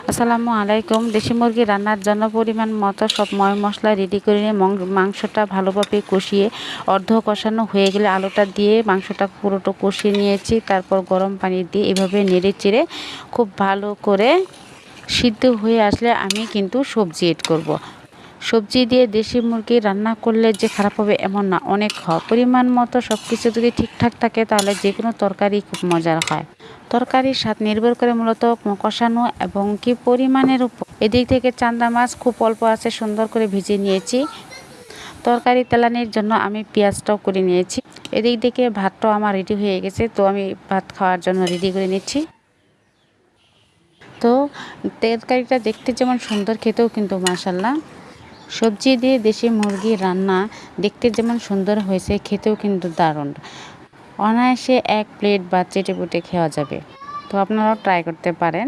আসসালামু আলাইকুম। দেশি মুরগি রান্নার জন্য পরিমাণ মতো সব মশলা রেডি করে নিয়ে মাংসটা ভালোভাবে কষিয়ে অর্ধ কষানো হয়ে গেলে আলুটা দিয়ে মাংসটা পুরোটা কষিয়ে নিয়েছি। তারপর গরম পানি দিয়ে এভাবে নেড়ে চেড়ে খুব ভালো করে সিদ্ধ হয়ে আসলে আমি কিন্তু সবজি এড করব। সবজি দিয়ে দেশি মুরগি রান্না করলে যে খারাপ হবে এমন না, অনেক হয়। পরিমাণ মতো সব কিছু যদি ঠিকঠাক থাকে তাহলে যে কোনো তরকারি খুব মজার হয়। তরকারির স্বাদ নির্ভর করে মূলত কষানো এবং কি পরিমাণের উপর। এদিক থেকে চান্দা মাছ খুব অল্প আছে, সুন্দর করে ভেজে নিয়েছি। তরকারি তেলানির জন্য আমি পেঁয়াজটাও করে নিয়েছি। এদিক থেকে ভাতটাও আমার রেডি হয়ে গেছে, তো আমি ভাত খাওয়ার জন্য রেডি করে নিচ্ছি। তো তরকারিটা দেখতে যেমন সুন্দর, খেতেও কিন্তু মাশাল্লাহ। সবজি দিয়ে দেশি মুরগি রান্না দেখতে যেমন সুন্দর হয়েছে, খেতেও কিন্তু দারুণ। অনায়াসে এক প্লেট বা চেটেপুটে খাওয়া যাবে। তো আপনারাও ট্রাই করতে পারেন।